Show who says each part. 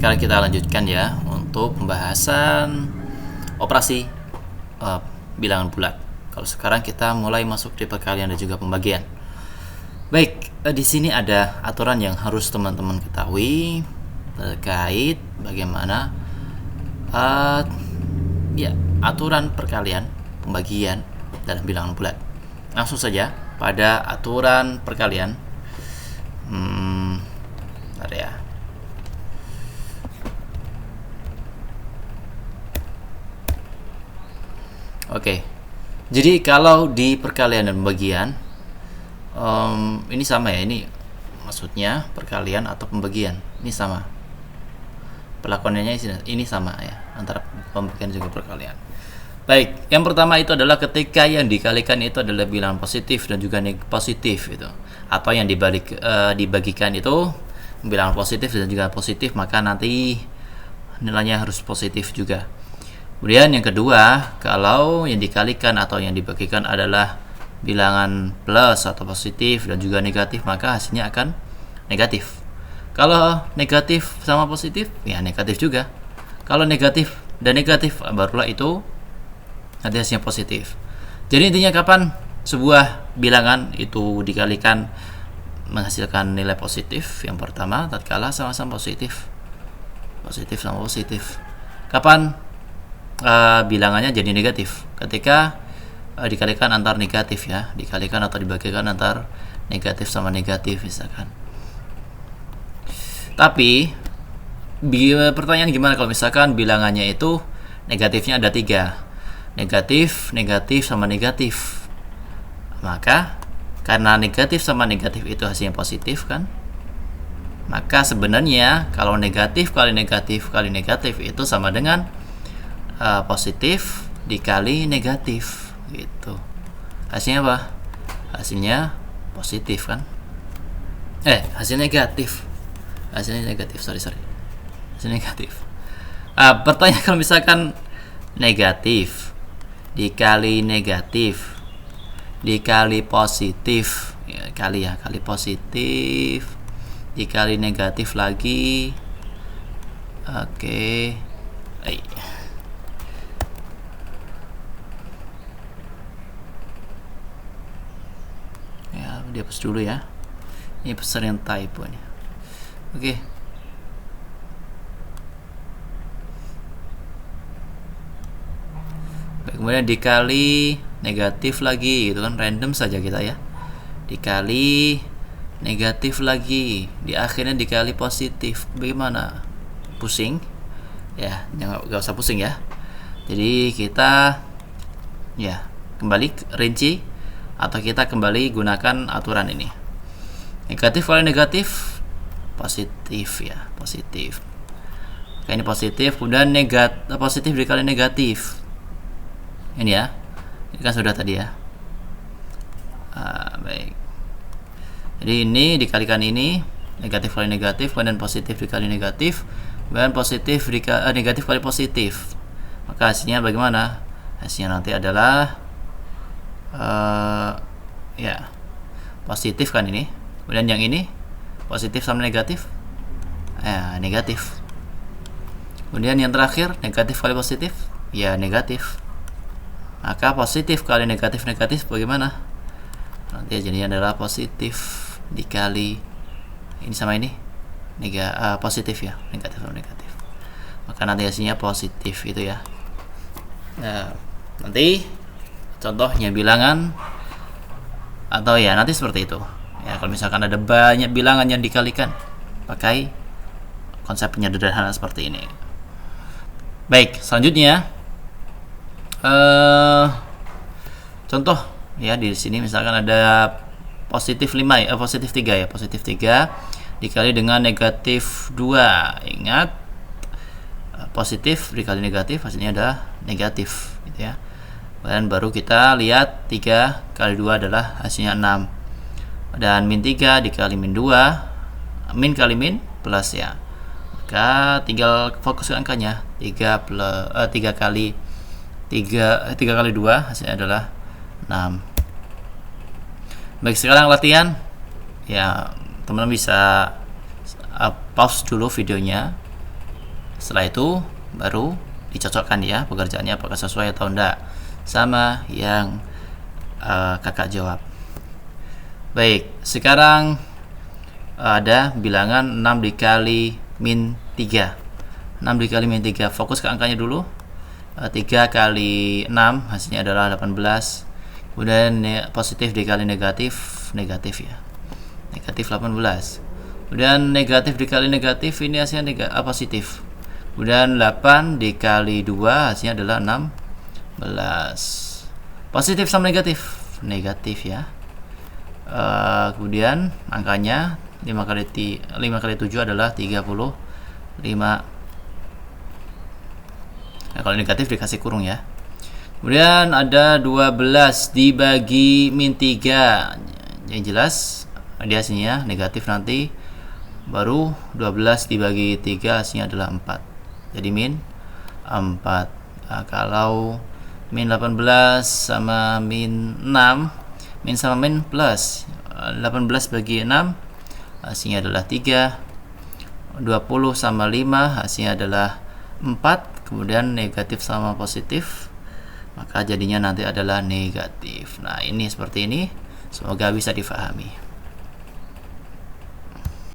Speaker 1: Sekarang kita lanjutkan ya untuk pembahasan operasi bilangan bulat. Kalau sekarang kita mulai masuk di perkalian dan juga pembagian. Baik, di sini ada aturan yang harus teman-teman ketahui terkait bagaimana aturan perkalian, pembagian dalam bilangan bulat. Langsung saja pada aturan perkalian. Bentar ya. Oke, jadi kalau di perkalian dan pembagian ini sama ya, ini maksudnya perkalian atau pembagian ini sama, pelakonannya ini sama ya, antara pembagian juga perkalian. Baik, yang pertama itu adalah ketika yang dikalikan itu adalah bilangan positif dan juga positif itu, atau yang dibagikan itu bilangan positif dan juga positif, maka nanti nilainya harus positif juga. Kemudian yang kedua, kalau yang dikalikan atau yang dibagikan adalah bilangan plus atau positif dan juga negatif, maka hasilnya akan negatif. Kalau negatif sama positif, ya negatif juga. Kalau negatif dan negatif, barulah itu nanti hasilnya positif. Jadi intinya kapan sebuah bilangan itu dikalikan menghasilkan nilai positif, yang pertama tatkala sama-sama positif. Positif sama positif. Kapan bilangannya jadi negatif? Ketika dikalikan antar negatif ya, dikalikan atau dibagikan antar negatif sama negatif misalkan. Tapi pertanyaan gimana kalau misalkan bilangannya itu negatifnya ada 3, negatif, negatif sama negatif, maka karena negatif sama negatif itu hasilnya positif kan, maka sebenarnya kalau negatif kali negatif kali negatif itu sama dengan positif dikali negatif gitu. Hasilnya apa? Hasilnya positif kan? Hasilnya negatif. Hasilnya negatif, sorry. Hasilnya negatif. Pertanyaan kalau misalkan negatif dikali negatif dikali positif ya, kali positif dikali negatif lagi. Oke. Dihapus dulu ya, ini pesan yang typo nih. Oke. Kemudian dikali negatif lagi, gitu kan, random saja kita ya. Dikali negatif lagi, di akhirnya dikali positif. Bagaimana? Pusing? Ya, nggak usah pusing ya. Jadi kita ya kembali rinci, atau kita kembali gunakan aturan ini. Negatif kali negatif positif ya, positif. Oke, ini positif, kemudian positif dikali negatif. Ini ya, ini kan sudah tadi ya. Baik. Jadi ini dikalikan ini, negatif kali negatif, kemudian positif dikali negatif, kemudian positif negatif kali positif. Maka hasilnya bagaimana? Hasilnya nanti adalah positif kan ini. Kemudian yang ini positif sama negatif, negatif. Kemudian yang terakhir negatif kali positif, ya negatif. Maka positif kali negatif bagaimana? Nanti jadinya adalah positif dikali ini sama ini positif ya, negatif sama negatif. Maka nanti hasilnya positif itu ya. Nah, nanti contohnya bilangan atau ya nanti seperti itu ya, kalau misalkan ada banyak bilangan yang dikalikan pakai konsep penyederhanaan seperti ini. Baik, selanjutnya contoh ya, di sini misalkan ada positif 5 ya, positif 3 ya, positif 3 dikali dengan negatif 2. Ingat, positif dikali negatif hasilnya adalah negatif gitu ya. Dan baru kita lihat 3 kali 2 adalah hasilnya 6. Dan min 3 dikali min 2, min kali min plus ya. Maka tinggal fokus ke angkanya. 3 kali 2 hasilnya adalah 6. Baik, sekarang latihan. Ya, teman-teman bisa pause dulu videonya. Setelah itu baru dicocokkan ya pekerjaannya apakah sesuai atau enggak sama yang kakak jawab. Baik, sekarang ada bilangan 6 dikali min 3. 6 dikali min 3, fokus ke angkanya dulu. 3 kali 6 hasilnya adalah 18. Kemudian positif dikali negatif ya, negatif 18. Kemudian negatif dikali negatif, ini hasilnya positif. Kemudian 8 dikali 2 hasilnya adalah 16. Positif sama negatif ya. Kemudian angkanya 5 kali 7 adalah 35. Nah, kalau negatif dikasih kurung ya. Kemudian ada 12 dibagi min 3. Yang jelas di hasilnya negatif nanti. Baru 12 dibagi 3 hasilnya adalah 4. Jadi min 4. Nah, kalau min 18 sama min 6, min sama min plus 18 bagi 6 hasilnya adalah 3. 20 sama 5 hasilnya adalah 4. Kemudian negatif sama positif, maka jadinya nanti adalah negatif. Nah, ini seperti ini, semoga bisa difahami.